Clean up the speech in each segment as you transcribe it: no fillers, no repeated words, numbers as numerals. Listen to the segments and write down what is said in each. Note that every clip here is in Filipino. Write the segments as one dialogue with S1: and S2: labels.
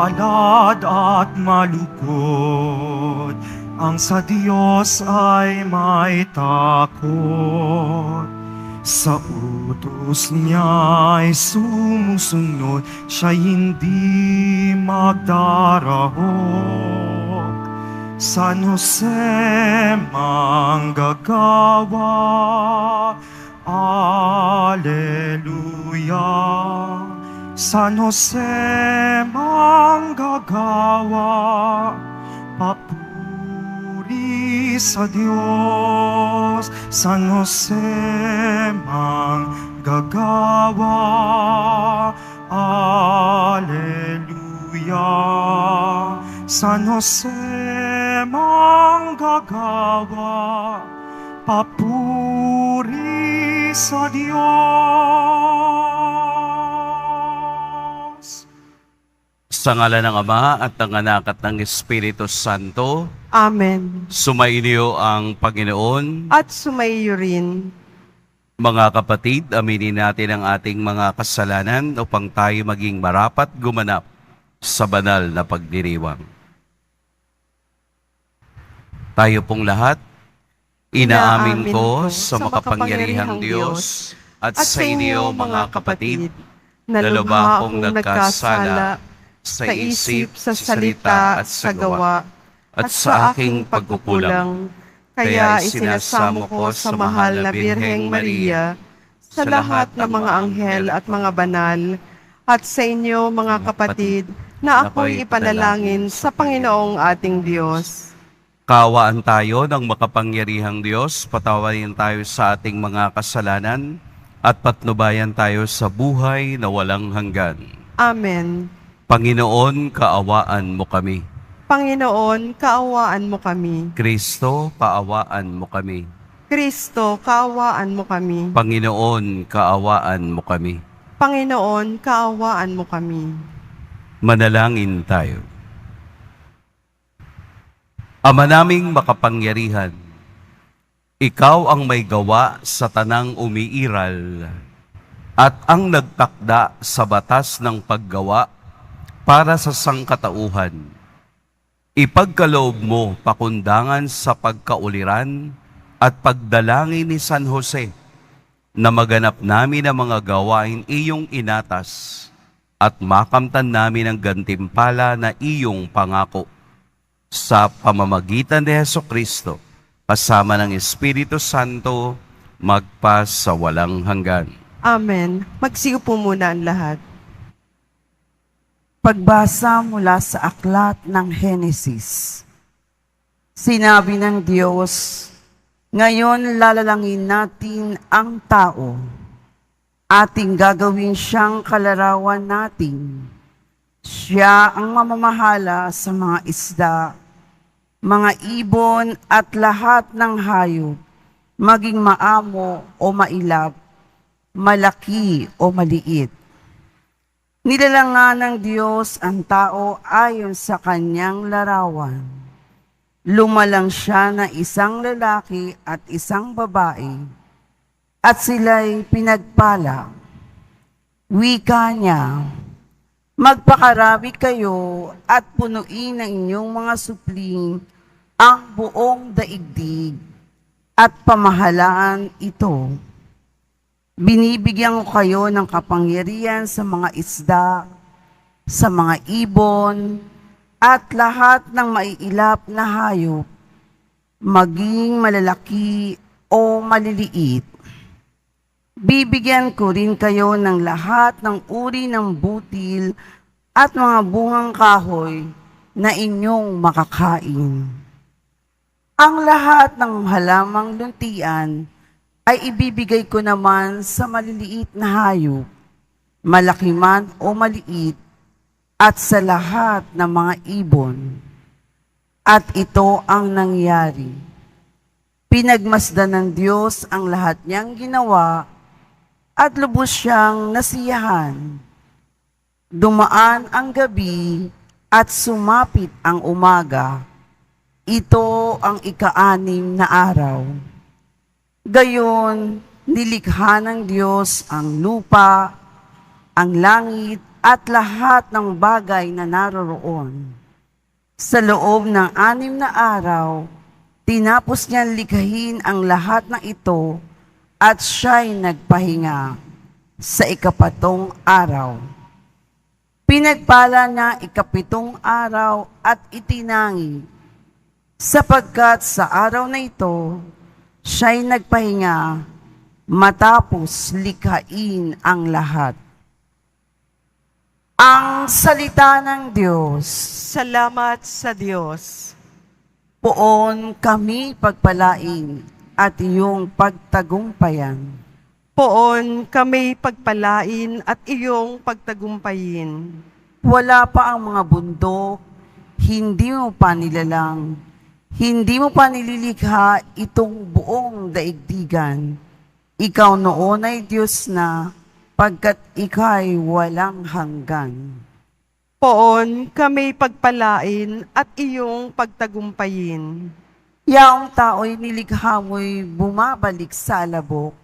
S1: palad at malugod, ang sa Diyos ay may takot. Sa utos niya'y sumusunod, siya'y hindi magdarahok. San Jose manggagawa, Alleluia. San Jose manggagawa, papuri sa Diyos. San Jose manggagawa, Alleluia. San Jose manggagawa, papuri sa Diyos.
S2: Sa ngalan ng Ama at ng Anak at ng Espiritu Santo.
S3: Amen.
S2: Sumainyo ang Panginoon.
S3: At sumaiyo rin.
S2: Mga kapatid, aminin natin ang ating mga kasalanan upang tayo maging marapat gumanap sa banal na pagdiriwang. Tayo pong lahat, inaamin ko sa makapangyarihang Diyos at sa inyo mga kapatid, na lubha akong nagkasala sa isip, sa salita at sa gawa, at sa aking pagkukulang. Kaya isinasamo ko sa mahal na Birheng Maria, sa lahat ng mga anghel at mga banal, at sa inyo mga kapatid, na ako'y ipanalangin sa Panginoong ating Diyos. Kaawaan tayo ng makapangyarihang Diyos, patawarin tayo sa ating mga kasalanan, at patnubayan tayo sa buhay na walang hanggan.
S3: Amen.
S2: Panginoon, kaawaan mo kami.
S3: Panginoon, kaawaan mo kami.
S2: Kristo, kaawaan mo kami.
S3: Kristo, kaawaan mo kami.
S2: Panginoon, kaawaan mo kami.
S3: Panginoon, kaawaan mo kami.
S2: Manalangin tayo. Ama naming makapangyarihan, ikaw ang may gawa sa tanang umiiral at ang nagtakda sa batas ng paggawa para sa sangkatauhan. Ipagkaloob mo pakundangan sa pagkauliran at pagdalangin ni San Jose na maganap namin ang mga gawain iyong inatas at makamtan namin ang gantimpala na iyong pangako. Sa pamamagitan ni Jesucristo, kasama ng Espiritu Santo, magpa sa walang hanggan.
S3: Amen. Magsiupo muna ang lahat.
S4: Pagbasa mula sa aklat ng Henesis. Sinabi ng Diyos, ngayon lalalangin natin ang tao. Ating gagawin siyang kalarawan natin. Siya ang mamamahala sa mga isda, mga ibon at lahat ng hayop, maging maamo o mailap, malaki o maliit. Nilalangan ng Diyos ang tao ayon sa kanyang larawan. Lumalang siya na isang lalaki at isang babae, at sila'y pinagpala. Wika niya, magpakarami kayo at punuin ng inyong mga supling ang buong daigdig at pamahalaan ito. Binibigyan ko kayo ng kapangyarihan sa mga isda, sa mga ibon, at lahat ng maiilap na hayop, maging malalaki o maliliit. Bibigyan ko rin kayo ng lahat ng uri ng butil at mga bungang kahoy na inyong makakain. Ang lahat ng halamang luntian ay ibibigay ko naman sa maliliit na hayop, malaki man o maliit, at sa lahat ng mga ibon. At ito ang nangyari. Pinagmasdan ng Diyos ang lahat niyang ginawa at lubos siyang nasiyahan. Dumaan ang gabi at sumapit ang umaga. Ito ang ika-6 na araw. Gayon, nilikha ng Diyos ang lupa, ang langit at lahat ng bagay na naroroon. Sa loob ng 6 na araw, tinapos niyang likhain ang lahat ng ito at siya'y nagpahinga sa 7 araw. Pinagpala niya 7 araw at itinangi, sapagkat sa araw na ito, siya'y nagpahinga matapos likhain ang lahat. Ang salita ng Diyos.
S3: Salamat sa Diyos.
S4: Poon kami pagpalain at iyong pagtagumpayan.
S3: Poon kami pagpalain at iyong pagtagumpayin.
S4: Wala pa ang mga bundok, hindi mo pa nilalang, hindi mo pa nililikha itong buong daigdigan. Ikaw noon ay Diyos na, pagkat ika'y walang hanggan.
S3: Poon kami pagpalain at iyong pagtagumpayin.
S4: Yaong tao'y nilikha mo'y bumabalik sa alabok,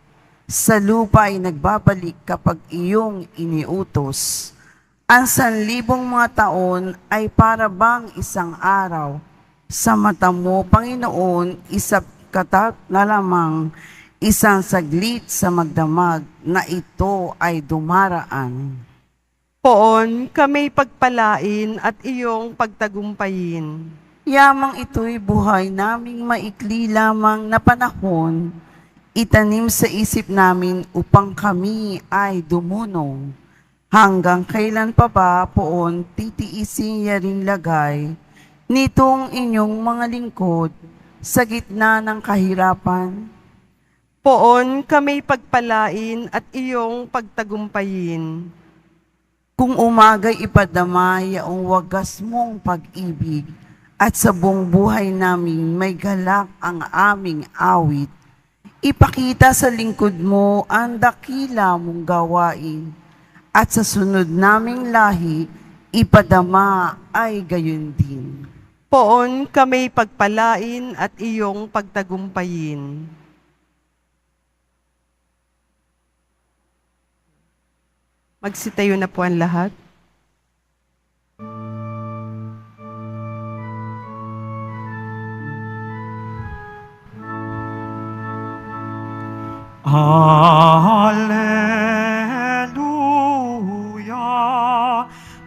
S4: sa lupa ay nagbabalik kapag iyong iniutos. Ang 1,000 mga taon ay para bang isang araw. Sa mata mo, Panginoon, isang katat na lamang, isang saglit sa magdamag na ito ay dumaraan.
S3: Poon kami pagpalain at iyong pagtagumpayin.
S4: Yamang ito'y buhay naming maikli lamang na panahon, itanim sa isip namin upang kami ay dumunong. Hanggang kailan pa ba poon titiisin yaring lagay nitong inyong mga lingkod sa gitna ng kahirapan?
S3: Poon kami pagpalain at iyong pagtagumpayin.
S4: Kung umagay ipadamay ang wagas mong pag-ibig, at sa buong buhay namin may galak ang aming awit. Ipakita sa lingkod mo ang dakila mong gawain, at sa sunod naming lahi, ipadama ay gayon din.
S3: Poon kami pagpalain at iyong pagtagumpayin. Magsitayo na po ang lahat.
S1: Alleluia,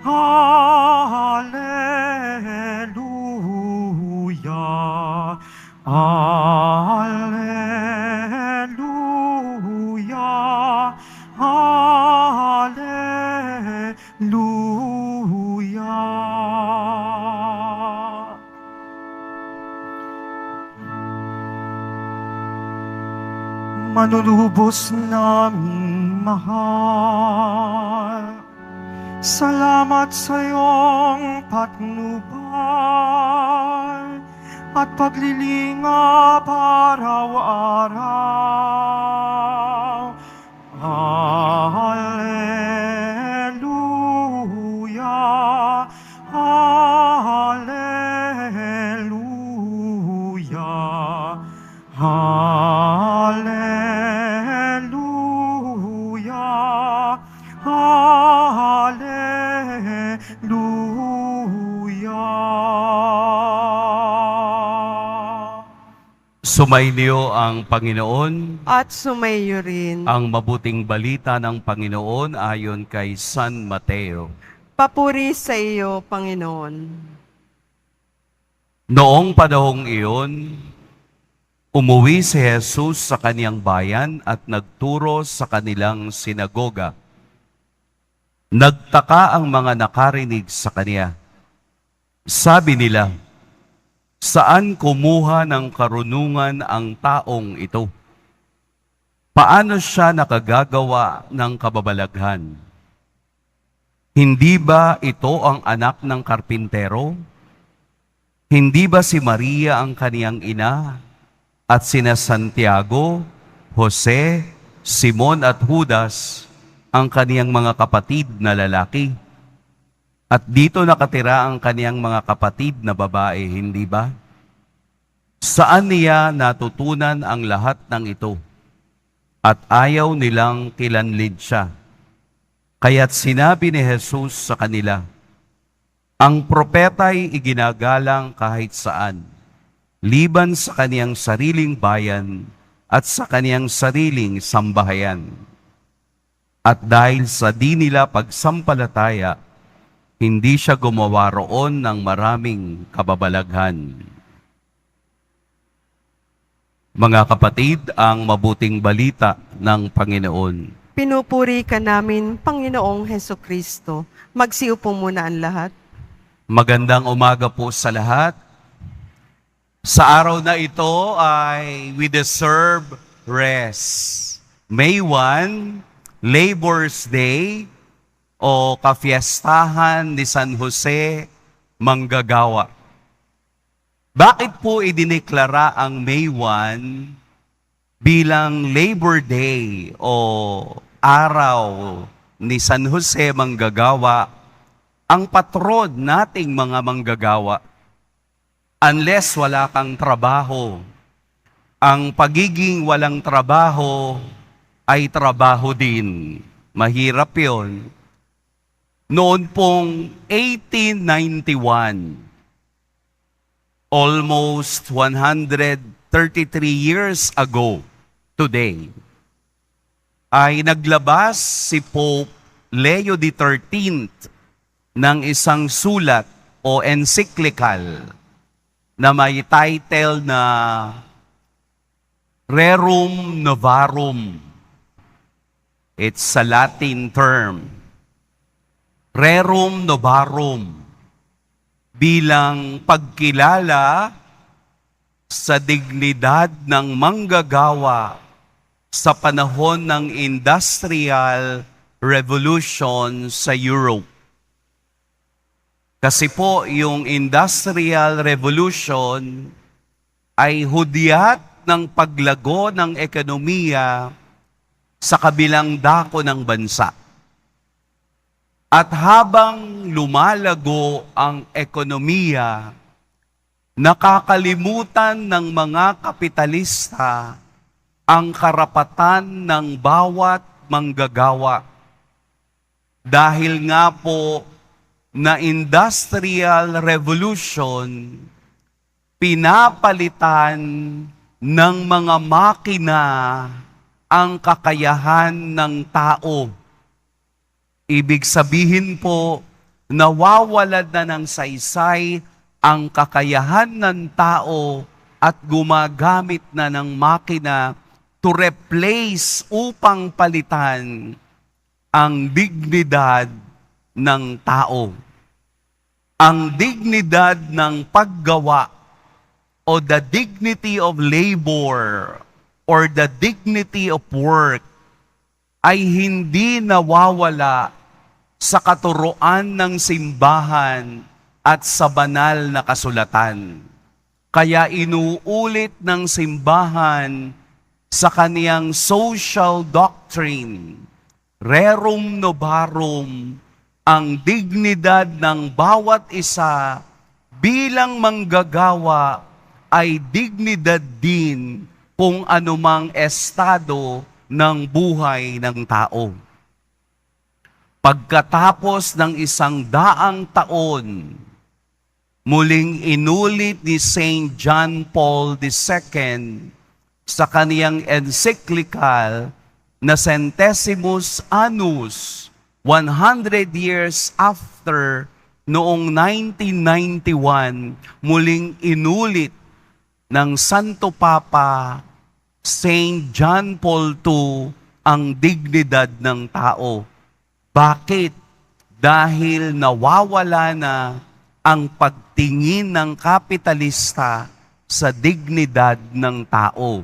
S1: Alleluia, Alleluia, Alleluia. Manulubos naming mahal, salamat sa iyong patnubay at paglilingap araw-araw. Alleluia, Alleluia, Alleluia, Alleluia.
S2: Sumainyo ang Panginoon.
S3: At sumayo rin.
S2: Ang mabuting balita ng Panginoon ayon kay San Mateo.
S3: Papuri sa iyo, Panginoon.
S2: Noong panahong iyon, umuwi si Jesus sa kaniyang bayan at nagturo sa kanilang sinagoga. Nagtaka ang mga nakarinig sa kaniya. Sabi nila, "Saan kumuha ng karunungan ang taong ito? Paano siya nakagagawa ng kababalaghan? Hindi ba ito ang anak ng karpintero? Hindi ba si Maria ang kaniyang ina? At sina Santiago, Jose, Simon at Judas, ang kaniyang mga kapatid na lalaki? At dito nakatira ang kaniyang mga kapatid na babae, hindi ba? Saan niya natutunan ang lahat ng ito? At ayaw nilang kilanlid siya. Kaya't sinabi ni Jesus sa kanila, ang propeta'y iginagalang kahit saan, liban sa kaniyang sariling bayan at sa kaniyang sariling sambahayan. At dahil sa di nila pagsampalataya, hindi siya gumawa roon ng maraming kababalaghan. Mga kapatid, ang mabuting balita ng Panginoon.
S3: Pinupuri ka namin, Panginoong Hesukristo. Magsiupo muna ang lahat.
S2: Magandang umaga po sa lahat. Sa araw na ito ay we deserve rest. May 1, Labor's Day o kafiestahan ni San Jose Manggagawa. Bakit po idineklara ang May 1 bilang Labor Day o araw ni San Jose Manggagawa, ang patron nating mga manggagawa? Unless wala kang trabaho, ang pagiging walang trabaho ay trabaho din. Mahirap yun. Noon pong 1891, almost 133 years ago today, ay naglabas si Pope Leo XIII ng isang sulat o encyclical na may title na Rerum Novarum. It's a Latin term. Rerum Novarum, bilang pagkilala sa dignidad ng manggagawa sa panahon ng Industrial Revolution sa Europe. Kasi po yung Industrial Revolution ay hudyat ng paglago ng ekonomiya sa kabilang dako ng bansa. At habang lumalago ang ekonomiya, nakakalimutan ng mga kapitalista ang karapatan ng bawat manggagawa. Dahil nga po na Industrial Revolution, pinapalitan ng mga makina ang kakayahan ng tao. Ibig sabihin po, nawawala na ng saysay ang kakayahan ng tao at gumagamit na ng makina to replace upang palitan ang dignidad ng tao. Ang dignidad ng paggawa o the dignity of labor or the dignity of work ay hindi nawawala sa katuruan ng simbahan at sa banal na kasulatan. Kaya inuulit ng simbahan sa kaniyang social doctrine, Rerum Novarum, ang dignidad ng bawat isa bilang manggagawa ay dignidad din kung anumang estado ng buhay ng tao. Pagkatapos ng 100 taon, muling inulit ni St. John Paul II sa kaniyang encyclical na Centesimus Annus, 100 years after, noong 1991, muling inulit ng Santo Papa St. John Paul II ang dignidad ng tao. Bakit? Dahil nawawala na ang pagtingin ng kapitalista sa dignidad ng tao.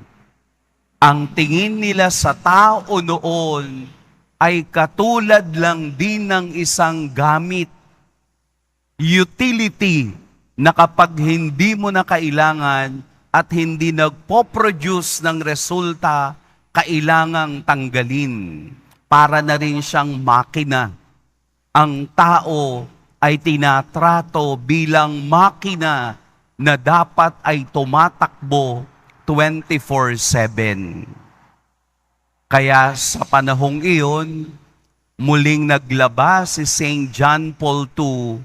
S2: Ang tingin nila sa tao noon ay katulad lang din ng isang gamit, utility, na kapag hindi mo na kailangan at hindi nagpo-produce ng resulta, kailangang tanggalin. Para na rin siyang makina. Ang tao ay tinatrato bilang makina na dapat ay tumatakbo 24/7. Kaya sa panahong iyon, muling naglabas si St. John Paul II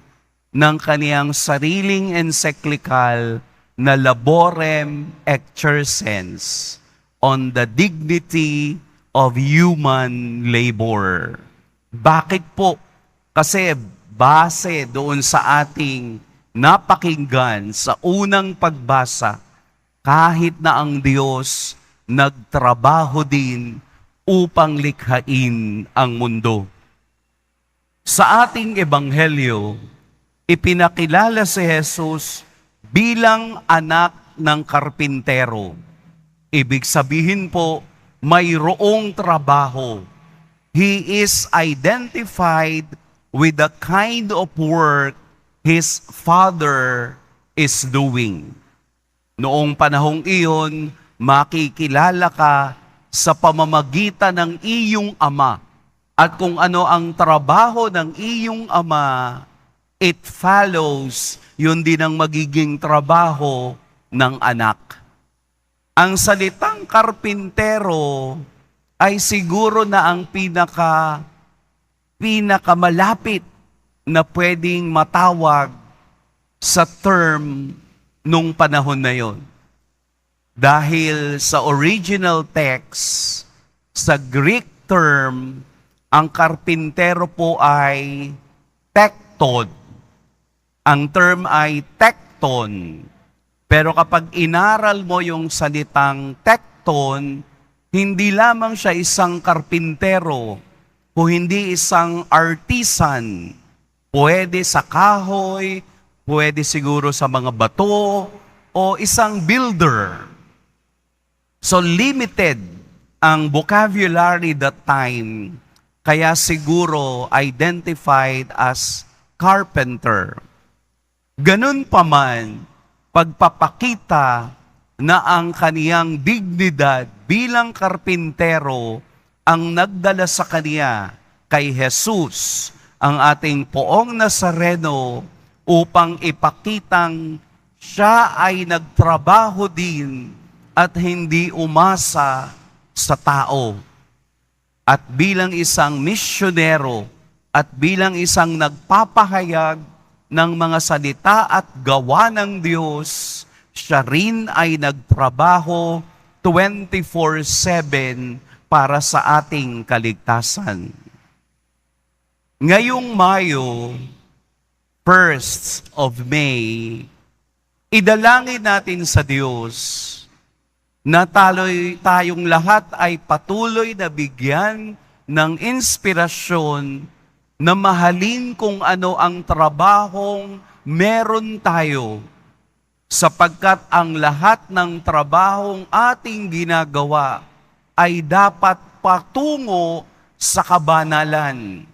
S2: ng kaniyang sariling encyclical na Laborem Exercens on the dignity of human labor. Bakit po? Kasi base doon sa ating napakinggan sa unang pagbasa, kahit na ang Diyos nagtrabaho din upang likhain ang mundo. Sa ating ebanghelyo, ipinakilala si Jesus bilang anak ng karpintero. Ibig sabihin po, mayroong trabaho. He is identified with the kind of work his father is doing. Noong panahong iyon, makikilala ka sa pamamagitan ng iyong ama. At kung ano ang trabaho ng iyong ama, it follows, yun din ang magiging trabaho ng anak. Ang salitang karpintero ay siguro na ang pinakamalapit na pwedeng matawag sa term nung panahon na yon. Dahil sa original text, sa Greek term, ang karpintero po ay tekton. Ang term ay tekton. Pero kapag inaral mo yung salitang tekton, hindi lamang siya isang karpintero, o hindi isang artisan. Pwede sa kahoy, pwede siguro sa mga bato, o isang builder. So limited ang vocabulary that time, kaya siguro identified as carpenter. Ganun pa man, pagpapakita na ang kaniyang dignidad bilang karpintero ang nagdala sa kaniya kay Jesus, ang ating poong Nazareno, upang ipakitang siya ay nagtrabaho din at hindi umasa sa tao. At bilang isang misyonero at bilang isang nagpapahayag ng mga salita at gawa ng Diyos, siya rin ay nagtrabaho 24/7 para sa ating kaligtasan. Ngayong Mayo, 1st of May, idalangin natin sa Diyos na tayong lahat ay patuloy na bigyan ng inspirasyon na mahalin kung ano ang trabahong meron tayo, sapagkat ang lahat ng trabahong ating ginagawa ay dapat patungo sa kabanalan.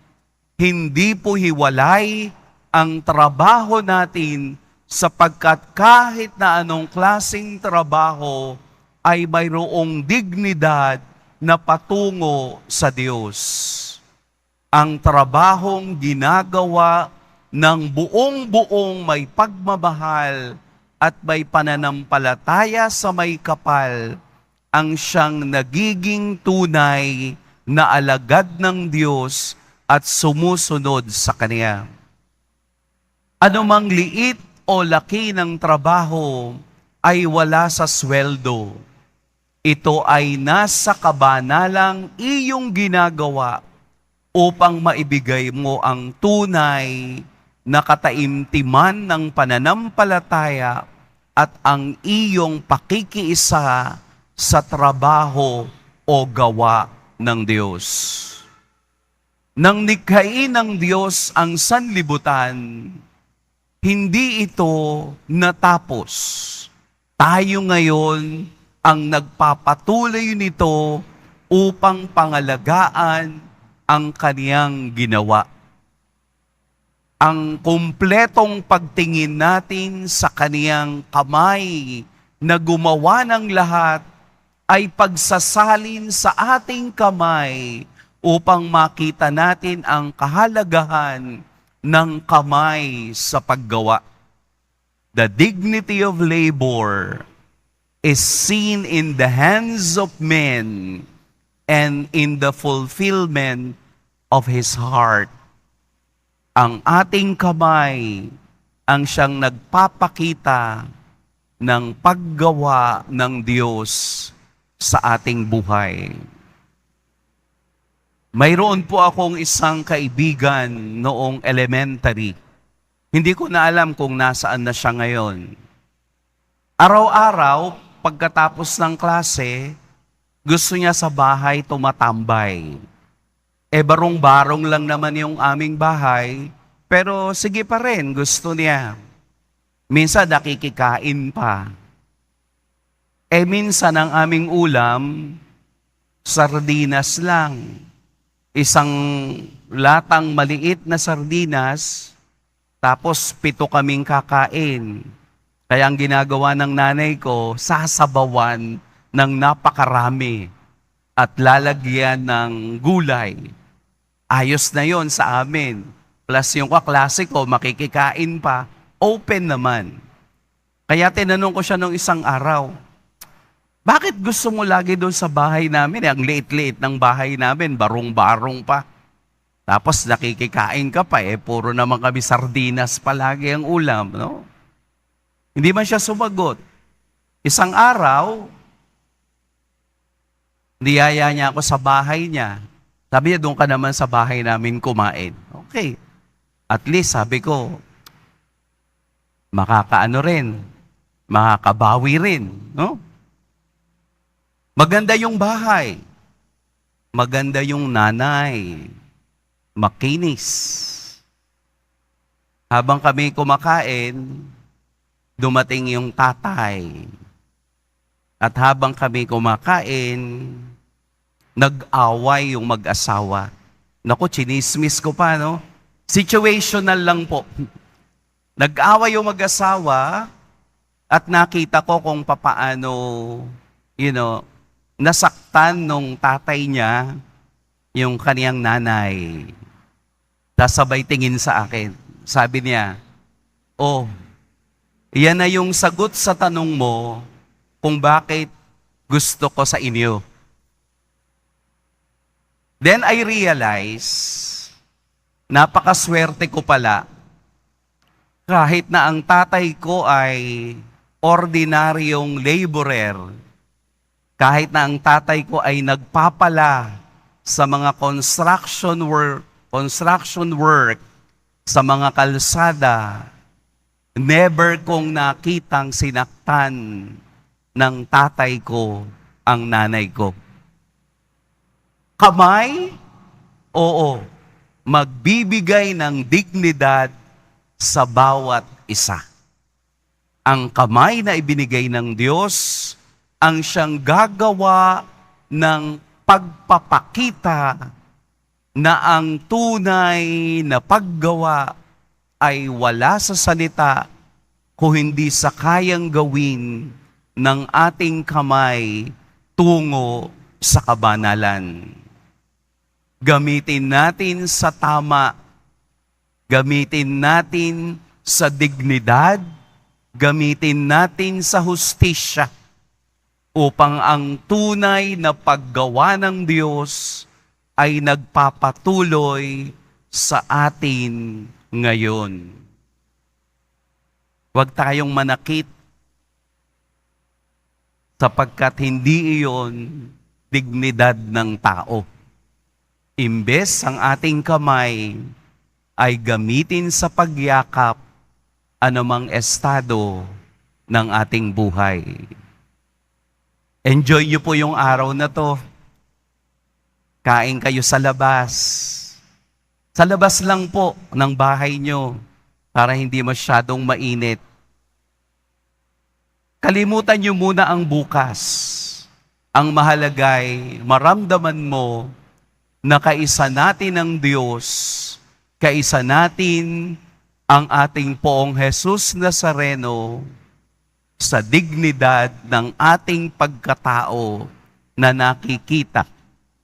S2: Hindi po hiwalay ang trabaho natin, sapagkat kahit na anong klaseng trabaho ay mayroong dignidad na patungo sa Diyos. Ang trabahong ginagawa ng buong-buong may pagmamahal at may pananampalataya sa may kapal, ang siyang nagiging tunay na alagad ng Diyos at sumusunod sa Kanya. Anumang liit o laki ng trabaho ay wala sa sweldo. Ito ay nasa kabanalang iyong ginagawa upang maibigay mo ang tunay na kataimtiman ng pananampalataya at ang iyong pakikiisa sa trabaho o gawa ng Diyos. Nang nikhain ng Diyos ang sanlibutan, hindi ito natapos. Tayo ngayon ang nagpapatuloy nito upang pangalagaan ang kaniyang ginawa. Ang kumpletong pagtingin natin sa kaniyang kamay na gumawa ng lahat ay pagsasalin sa ating kamay upang makita natin ang kahalagahan ng kamay sa paggawa. The dignity of labor is seen in the hands of men and in the fulfillment of His heart. Ang ating kamay ang siyang nagpapakita ng paggawa ng Diyos sa ating buhay. Mayroon po akong isang kaibigan noong elementary. Hindi ko na alam kung nasaan na siya ngayon. Araw-araw, pagkatapos ng klase, gusto niya sa bahay tumatambay. Barong-barong lang naman yung aming bahay, pero sige pa rin, gusto niya. Minsan nakikikain pa. Minsan ang aming ulam, sardinas lang. Isang latang maliit na sardinas, tapos 7 kaming kakain. Kaya ang ginagawa ng nanay ko, sasabawan ng napakarami at lalagyan ng gulay. Ayos na yon sa amin. Plus yung kaklase ko, makikikain pa, open naman. Kaya tinanong ko siya nung isang araw, bakit gusto mo lagi doon sa bahay namin? Ang liit-liit ng bahay namin, barong-barong pa. Tapos nakikikain ka pa, puro naman kami sardinas palagi ang ulam, no? Hindi man siya sumagot. Isang araw, niyaya niya ako sa bahay niya. Sabi niya, doon ka naman sa bahay namin kumain. Okay. At least, sabi ko, makakaano rin, makakabawi rin, no? Maganda yung bahay. Maganda yung nanay. Makinis. Habang kami kumakain, dumating yung tatay. At habang kami kumakain, nag-away yung mag-asawa. Naku, chinismis ko pa, no? Situational lang po. Nag-away yung mag-asawa at nakita ko kung papaano, nasaktan nung tatay niya yung kaniyang nanay. Tasabay tingin sa akin. Sabi niya, oh, yan na yung sagot sa tanong mo kung bakit gusto ko sa inyo. Then I realize, napakaswerte ko pala, kahit na ang tatay ko ay ordinaryong laborer, kahit na ang tatay ko ay nagpapala sa mga construction work, sa mga kalsada, never kong nakitang sinaktan ng tatay ko ang nanay ko. Kamay, oo, magbibigay ng dignidad sa bawat isa. Ang kamay na ibinigay ng Diyos, ang siyang gagawa ng pagpapakita na ang tunay na paggawa ay wala sa salita kung hindi sa kayang gawin ng ating kamay tungo sa kabanalan. Gamitin natin sa tama, gamitin natin sa dignidad, gamitin natin sa hustisya upang ang tunay na paggawa ng Diyos ay nagpapatuloy sa atin ngayon. Huwag tayong manakit sapagkat hindi iyon dignidad ng tao. Imbes ang ating kamay ay gamitin sa pagyakap anumang estado ng ating buhay. Enjoy niyo po yung araw na to. Kain kayo sa labas. Sa labas lang po ng bahay niyo para hindi masyadong mainit. Kalimutan niyo muna ang bukas. Ang mahalagay, maramdaman mo na kaisa natin ang Diyos, kaisa natin ang ating Poong Jesus Nazareno sa dignidad ng ating pagkatao na nakikita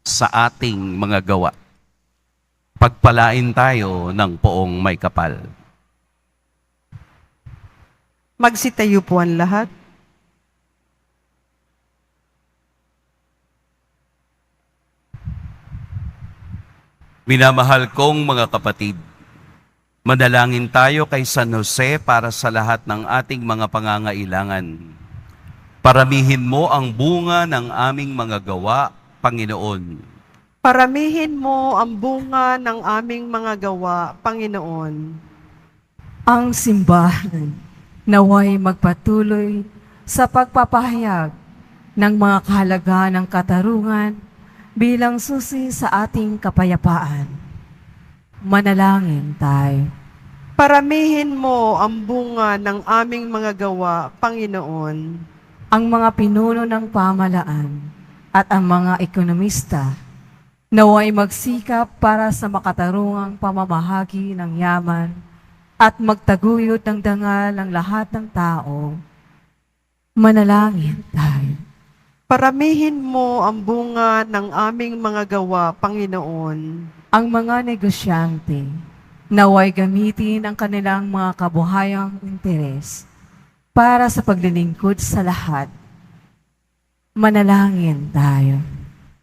S2: sa ating mga gawa. Pagpalain tayo ng Poong may kapal.
S3: Magsitayo po ang lahat.
S2: Minamahal kong mga kapatid, manalangin tayo kay San Jose para sa lahat ng ating mga pangangailangan. Paramihin mo ang bunga ng aming mga gawa, Panginoon.
S3: Paramihin mo ang bunga ng aming mga gawa, Panginoon.
S5: Ang simbahan naway magpatuloy sa pagpapahayag ng mga kahalagahan ng katarungan bilang susi sa ating kapayapaan. Manalangin tayo.
S3: Paramihin mo ang bunga ng aming mga gawa, Panginoon.
S5: Ang mga pinuno ng pamalaan at ang mga ekonomista naway magsikap para sa makatarungang pamamahagi ng yaman at magtaguyod ng dangal ng lahat ng tao. Manalangin tayo.
S3: Paramihin mo ang bunga ng aming mga gawa, Panginoon.
S5: Ang mga negosyante naway gamitin ang kanilang mga kabuhayang interes para sa paglilingkod sa lahat. Manalangin tayo.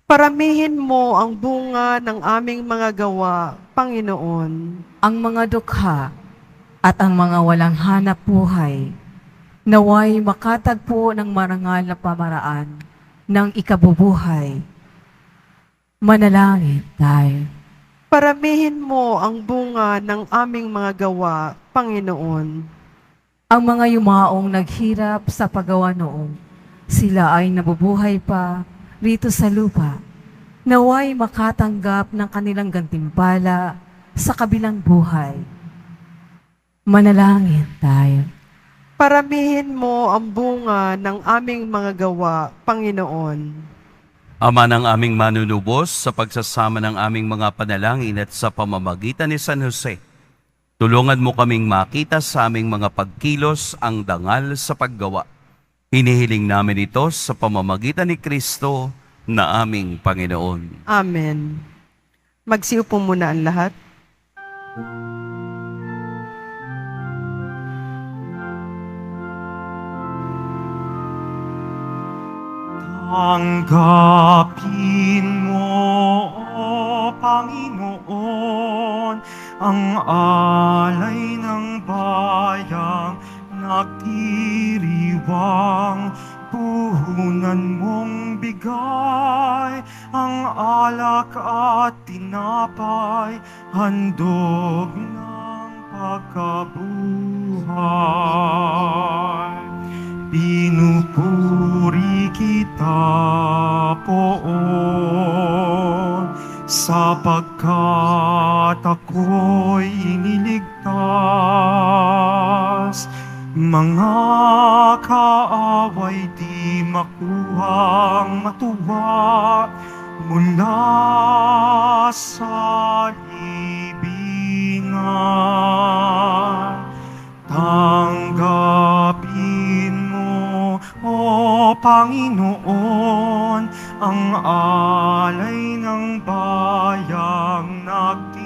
S3: Paramihin mo ang bunga ng aming mga gawa, Panginoon.
S5: Ang mga dukha at ang mga walang hanap buhay naway makatagpo ng marangal na pamaraan ng ikabubuhay. Manalangin tayo.
S3: Paramihin mo ang bunga ng aming mga gawa, Panginoon.
S5: Ang mga yumaong naghirap sa paggawa noong sila ay nabubuhay pa rito sa lupa, naway makatanggap ng kanilang gantimpala sa kabilang buhay. Manalangin tayo.
S3: Paramihin mo ang bunga ng aming mga gawa, Panginoon.
S2: Ama ng aming manunubos, sa pagsasama ng aming mga panalangin at sa pamamagitan ni San Jose, tulungan mo kaming makita sa aming mga pagkilos ang dangal sa paggawa. Hinihiling namin ito sa pamamagitan ni Kristo na aming Panginoon.
S3: Amen. Magsiupo muna ang lahat.
S1: Tanggapin mo, O Panginoon, ang alay ng bayang nagdiriwang. Puhunan mong bigay ang alak at tinapay, handog ng pagkabuhay. Pinupuri kita, Poon, sapagkat ako'y iniligtas. Mga kaaway di makuhang matuwa mula sa libingan. Tanggapin mo, O Panginoon, ang alay ng bayang nagdiriwang.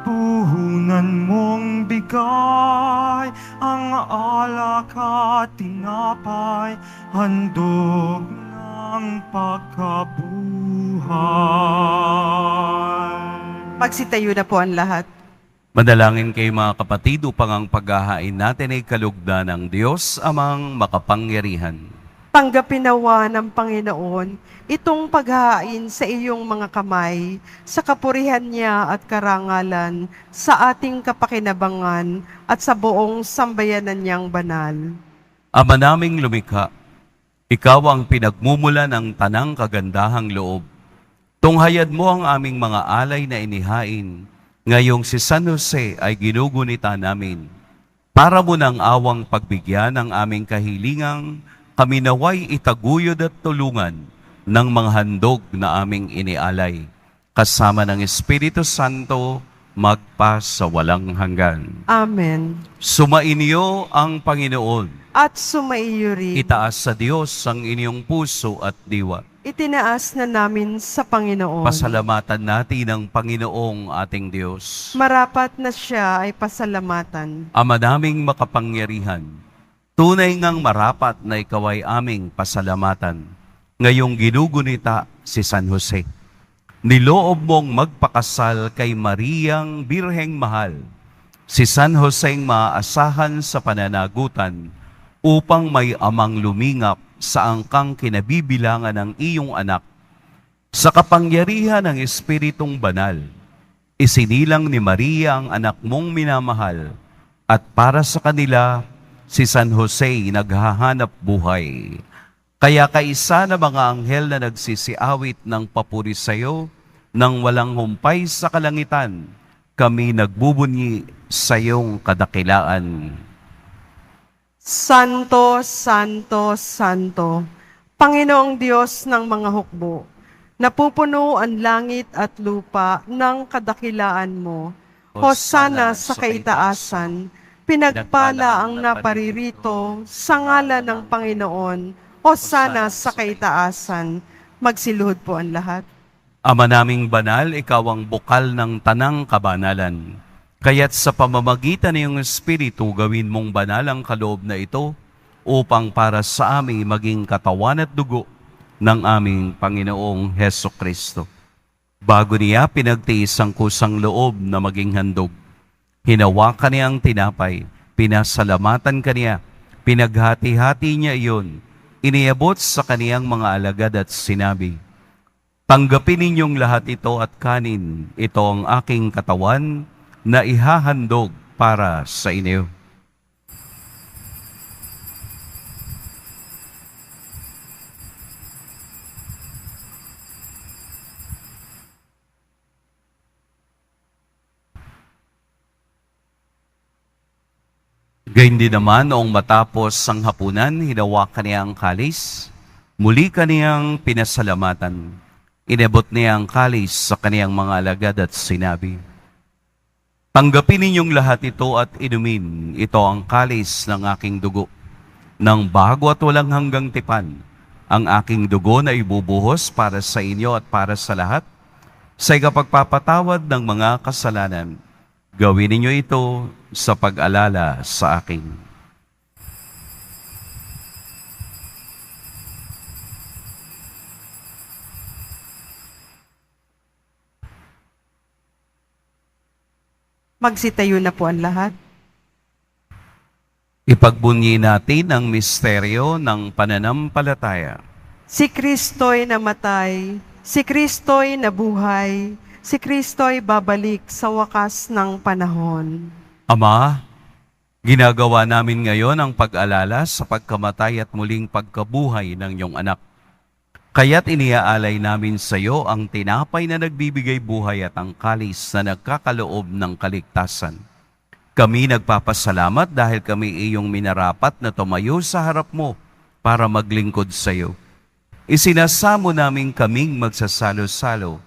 S1: Puhunan mong bigay ang alak at tinapay, handog ng pagkabuhay.
S3: Magsitayo na po ang lahat.
S2: Madalangin kayo mga kapatid upang ang paghahain natin ay kalugdan ng Diyos amang makapangyarihan.
S3: Tanggapin nawa ng Panginoon itong paghahain sa iyong mga kamay, sa kapurihan niya at karangalan, sa ating kapakinabangan at sa buong sambayanan niyang banal.
S2: Ama naming lumikha, ikaw ang pinagmumula ng tanang kagandahang loob. Tunghayad mo ang aming mga alay na inihain, ngayong si San Jose ay ginugunita namin. Para mo ng awang pagbigyan ng aming kahilingang, kami naway itaguyod at tulungan ng mga handog na aming inialay. Kasama ng Espiritu Santo, magpa sa walang hanggan.
S3: Amen.
S2: Sumainyo ang Panginoon.
S3: At sumaiyo rin.
S2: Itaas sa Diyos ang inyong puso at diwa.
S3: Itinaas na namin sa Panginoon.
S2: Pasalamatan natin ang Panginoong ating Diyos.
S3: Marapat na siya ay pasalamatan.
S2: Ama naming makapangyarihan, tunay ngang marapat na ikaw ay aming pasalamatan. Ngayong ginugunita si San Jose. niloob mong magpakasal kay Mariang Birheng Mahal, si San Joseng maaasahan sa pananagutan upang may amang lumingap sa angkang kinabibilangan ng iyong anak. Sa kapangyarihan ng Espiritong Banal, isinilang ni Maria ang anak mong minamahal, at para sa kanila, si San Jose naghahanap buhay. Kaya kaisa na mga anghel na nagsisiawit ng papuri sa iyo, nang walang humpay sa kalangitan, kami nagbubunyi sa iyong kadakilaan.
S3: Santo, Santo, Santo, Panginoong Diyos ng mga hukbo, napupuno ang langit at lupa ng kadakilaan mo. Hosana sa kaitaasan, pinagpala ang naparirito sa ngalan ng Panginoon. Hosana sa kaitaasan, magsiluhod po ang lahat.
S2: Ama naming banal, ikaw ang bukal ng tanang kabanalan. Kaya't sa pamamagitan ng iyong Espiritu, gawin mong banal ang kaloob na ito upang para sa amin maging katawan at dugo ng aming Panginoong Heso Kristo. Bago niya pinagtiis ang kusang loob na maging handog, hinawakan niya ang tinapay, pinasalamatan kaniya, pinaghati-hati niya iyon, iniabot sa kaniyang mga alagad at sinabi, "Tanggapin ninyong lahat ito at kanin, ito ang aking katawan na ihahandog para sa inyo." Gayun din naman, noong matapos ang hapunan, hinawakan niya ang kalis, muli kaniyang pinasalamatan. Inabot niya ang kalis sa kaniyang mga alagad at sinabi, "Tanggapin ninyong lahat ito at inumin. Ito ang kalis ng aking dugo, ng bago at walang hanggang tipan. Ang aking dugo na ibubuhos para sa inyo at para sa lahat, sa ikapagpapatawad ng mga kasalanan. Gawin ninyo ito sa pag-alala sa akin."
S3: Magsitayo na po ang lahat.
S2: Ipagbunyi natin ang misteryo ng pananampalataya.
S3: Si Kristo'y namatay, si Kristo'y nabuhay, si Kristo'y babalik sa wakas ng panahon.
S2: Ama, ginagawa namin ngayon ang pag-alala sa pagkamatay at muling pagkabuhay ng iyong anak. Kaya't iniaalay namin sa iyo ang tinapay na nagbibigay buhay at ang kalis na nagkakaloob ng kaligtasan. Kami nagpapasalamat dahil kami iyong minarapat na tumayo sa harap mo para maglingkod sa iyo. Isinasamo namin kaming magsasalo-salo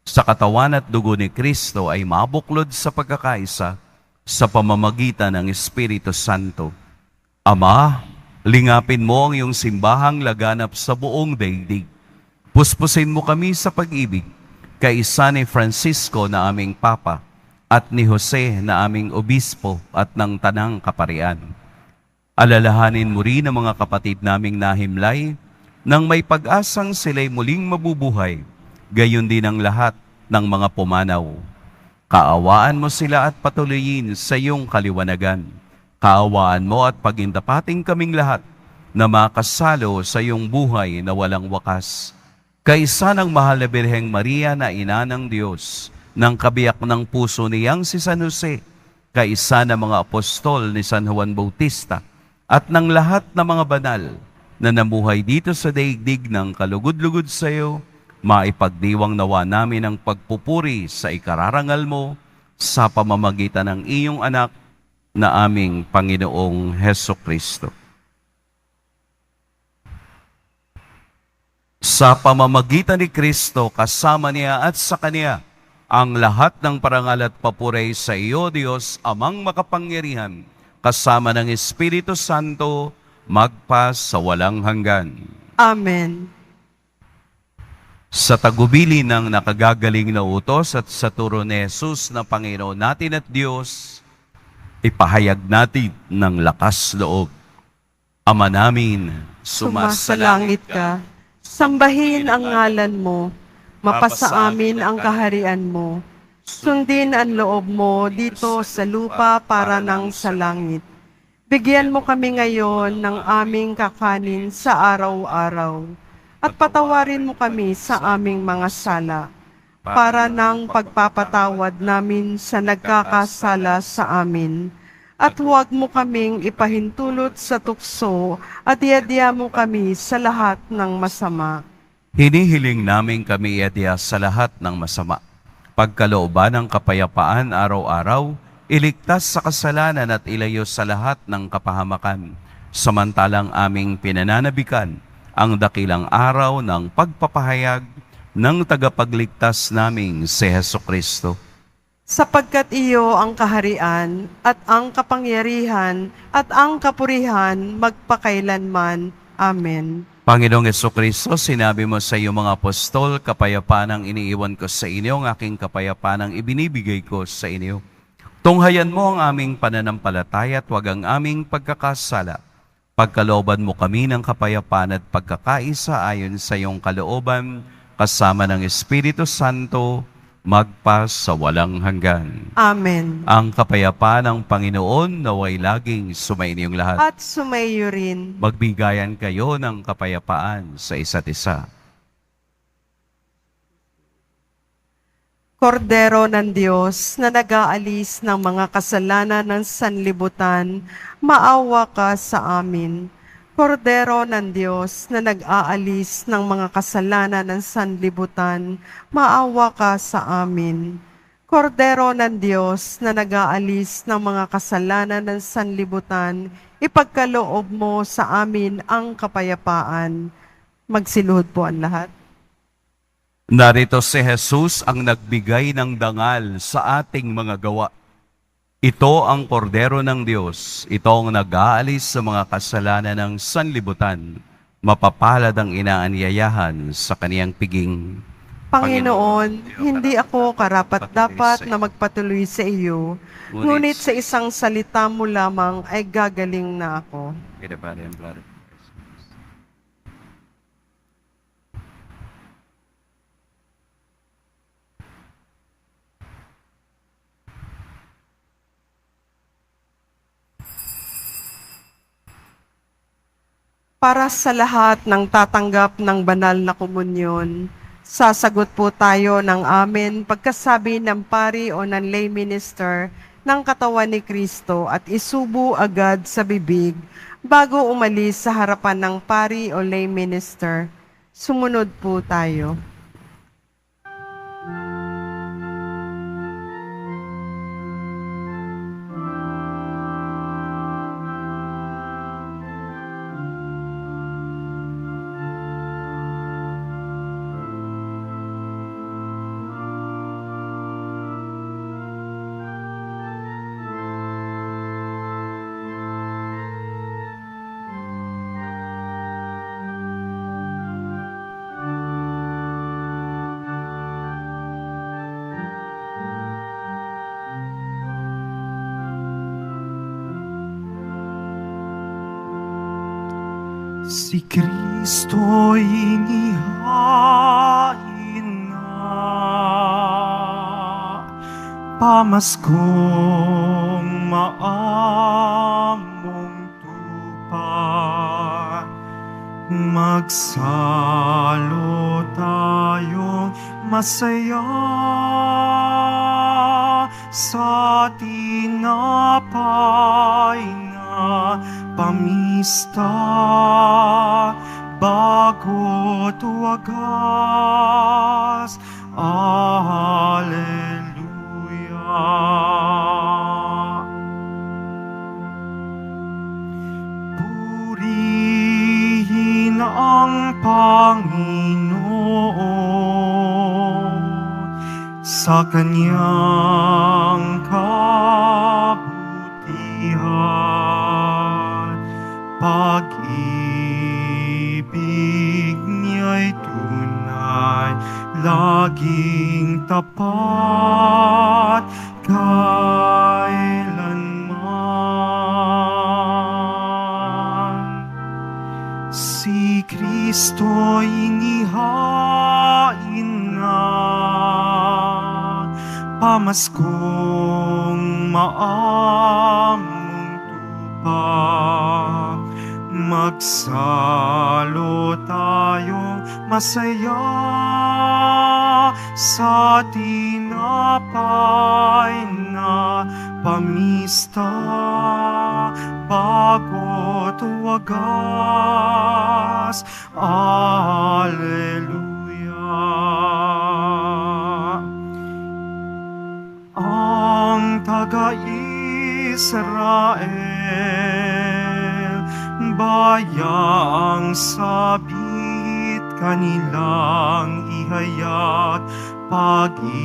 S2: sa katawan at dugo ni Kristo ay mabuklod sa pagkakaisa sa pamamagitan ng Espiritu Santo. Ama, lingapin mo ang iyong simbahang laganap sa buong daigdig. Puspusin mo kami sa pag-ibig, kaisa ni Francisco na aming Papa at ni Jose na aming Obispo at ng Tanang Kaparian. Alalahanin mo rin ang mga kapatid naming nahimlay nang may pag-asang sila'y muling mabubuhay, gayon din ang lahat ng mga pumanaw. Kaawaan mo sila at patuloyin sa iyong kaliwanagan. Kaawaan mo at pagindapating kaming lahat na makasalo sa iyong buhay na walang wakas. Kaisa ng mahal na Birheng Maria na ina ng Diyos, ng kabiyak ng puso niyang si San Jose, kaisa ng mga apostol ni San Juan Bautista, at ng lahat ng mga banal na namuhay dito sa daigdig ng kalugod-lugod sa iyo, maipagdiwang nawa namin ang pagpupuri sa ikararangal mo sa pamamagitan ng iyong anak na aming Panginoong Heso Kristo. Sa pamamagitan ni Kristo, kasama niya at sa Kanya, ang lahat ng parangal at papuri sa iyo, Diyos, Amang makapangyarihan, kasama ng Espiritu Santo, magpa sa walang hanggan.
S3: Amen.
S2: Sa tagubili ng nakagagaling na utos at sa turo ni Jesus na Panginoon natin at Diyos, ipahayag natin ng lakas loob. Ama namin,
S3: Sumasalangit ka, sambahin ang ngalan mo, mapasa amin ang kaharian mo. Sundin ang loob mo dito sa lupa para nang sa langit. Bigyan mo kami ngayon ng aming kakanin sa araw-araw. At patawarin mo kami sa aming mga sala, para ng pagpapatawad namin sa nagkakasala sa amin. At huwag mo kaming ipahintulot sa tukso at iadya mo kami sa lahat ng masama.
S2: Hinihiling namin kami iadya sa lahat ng masama. Pagkalooban ng kapayapaan araw-araw, iligtas sa kasalanan at ilayo sa lahat ng kapahamakan. Samantalang aming pinananabikan ang dakilang araw ng pagpapahayag ng tagapagligtas naming si Hesukristo.
S3: Sapagkat iyo ang kaharian at ang kapangyarihan at ang kapurihan magpakailanman. Amen.
S2: Panginoong Hesukristo, sinabi mo sa iyong mga apostol, kapayapaan ang iniiwan ko sa inyo, ang aking kapayapaan ang ibinibigay ko sa inyo. Tunghayan mo ang aming pananampalataya at huwag ang aming pagkakasala. Pagkalooban mo kami ng kapayapaan at pagkakaisa ayon sa iyong kalooban, kasama ng Espiritu Santo, magpa sa walang hanggan.
S3: Amen.
S2: Ang kapayapaan ng Panginoon naway laging sumainyong lahat.
S3: At sumayo rin.
S2: Magbigayan kayo ng kapayapaan sa isa't isa.
S3: Kordero ng Diyos na nag-aalis ng mga kasalanan ng sanlibutan, maawa ka sa amin. Kordero ng Diyos na nag-aalis ng mga kasalanan ng sanlibutan, maawa ka sa amin. Kordero ng Diyos na nag-aalis ng mga kasalanan ng sanlibutan, ipagkaloob mo sa amin ang kapayapaan. Magsiluhod po ang lahat.
S2: Narito si Jesus ang nagbigay ng dangal sa ating mga gawa. Ito ang kordero ng Diyos, ito ang nag-aalis sa mga kasalanan ng sanlibutan. Mapapalad ang inaanyayahan sa kaniyang piging.
S3: Panginoon, hindi ako karapat-dapat na magpatuloy sa iyo, ngunit sa isang salita mo lamang ay gagaling na ako. Para sa lahat ng tatanggap ng banal na komunyon, sasagot po tayo ng amen pagkasabi ng pari o ng lay minister ng katawan ni Kristo at isubo agad sa bibig bago umalis sa harapan ng pari o lay minister. Sumunod po tayo.
S1: Si Kristo'y inihain na, pamaskong maamong tupa. Magsalo tayong masaya sa tinapay na pamista, bago't wagas. Alleluia. Purihin ang Panginoon sa kanyang kabutihan. Pag-ibig niya'y tunay, laging tapat, kailanman. Si Kristo'y inihain na, pamaskong maamong tupa. Magsalo tayong masaya sa tinapay na pamista bago't wagas. Alleluia. Ang taga-Israel, bayang sabit kanilang ihayag, pag-ibig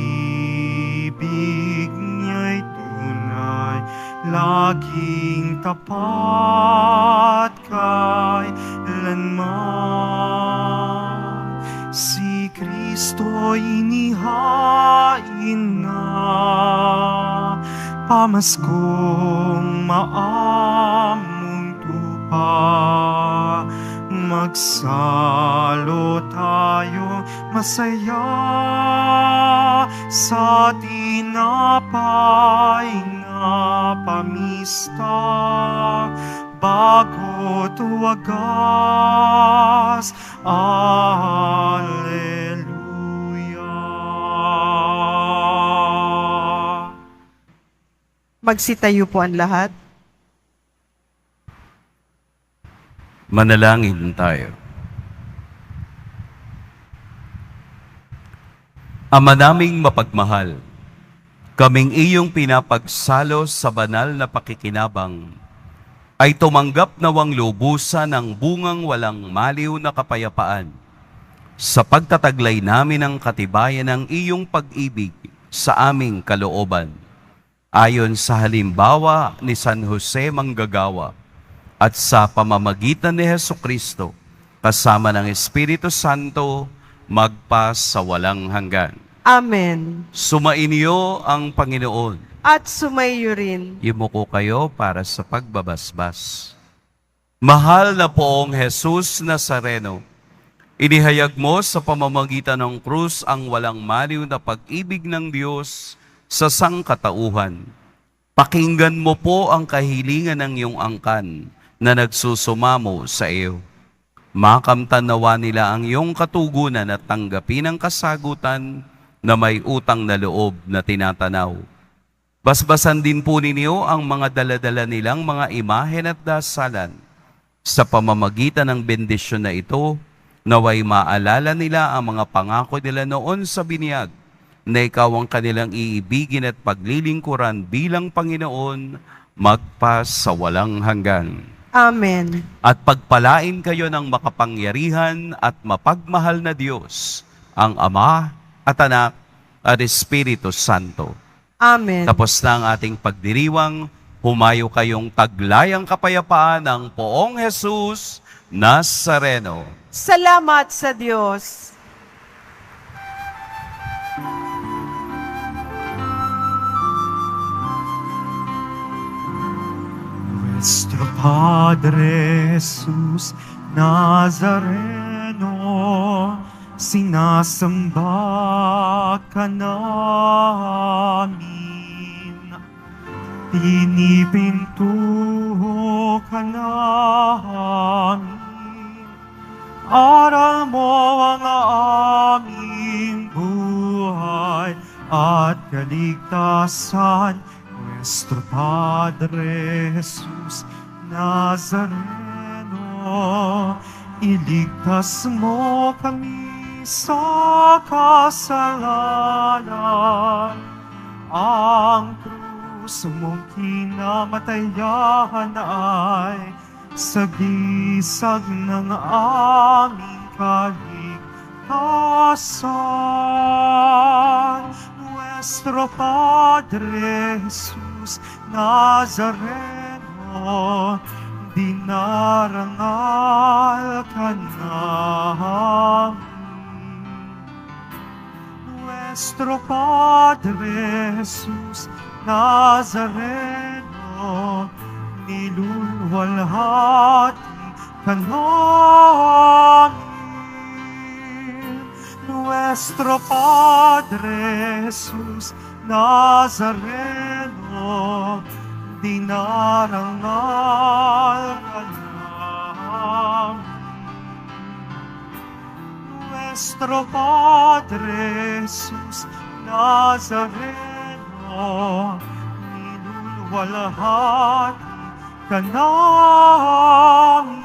S1: niya'y tunay, laging tapat kailanman. Si Kristo'y inihain na, pamaskong maamong tupa. Magsalo tayo masaya sa tinapay na pamista bago't wagas. Alleluia.
S3: Magsitayo po ang lahat.
S2: Manalangin tayo. Ama naming mapagmahal, kaming iyong pinapagsalo sa banal na pakikinabang, ay tumanggap nawang lubusan ng bungang walang maliw na kapayapaan sa pagtataglay namin ng katibayan ng iyong pag-ibig sa aming kalooban. Ayon sa halimbawa ni San Jose Manggagawa, at sa pamamagitan ni Hesukristo, kasama ng Espiritu Santo, magpa sa walang hanggan.
S3: Amen.
S2: Sumainyo ang Panginoon.
S3: At sumayo rin.
S2: Yumuko kayo para sa pagbabasbas. Mahal na Poong Jesus Nazareno, inihayag mo sa pamamagitan ng krus ang walang maliw na pag-ibig ng Diyos sa sangkatauhan. Pakinggan mo po ang kahilingan ng iyong angkan na nagsusumamo sa iyo. Makamtan nawa nila ang iyong katugunan at tanggapin ang kasagutan na may utang na loob na tinatanaw. Basbasan din po ninyo ang mga daladala nilang mga imahen at dasalan. Sa pamamagitan ng bendisyon na ito, naway maalala nila ang mga pangako nila noon sa binyag, na ikaw ang kanilang iibigin at paglilingkuran bilang Panginoon, magpa sa walang hanggan.
S3: Amen.
S2: At pagpalain kayo ng makapangyarihan at mapagmahal na Diyos, ang Ama at Anak at Espiritu Santo.
S3: Amen.
S2: Tapos na ang ating pagdiriwang, humayo kayong taglayang kapayapaan ng Poong Jesus Nazareno.
S3: Salamat sa Diyos.
S1: Nuestro Padre Jesus Nazareno, sinasamba ka namin. Pinipintuho ka namin. Aral mo ang aming buhay at kaligtasan. Nuestro Padre Jesus Nazareno, iligtas mo kami sa kasalanan. Ang krus mong kinamatayan ay sagisag ng aming kaligtasan. Nuestro Padre Jesus Nazareno, dinarangal ka namin. Nuestro Padre Jesus Nazareno, niluluwalhati ka namin. Nuestro Padre Jesus Nazareno, dinarangal ka namin. Nuestro Padre Jesus Nazareno, niluluwalhati ka namin.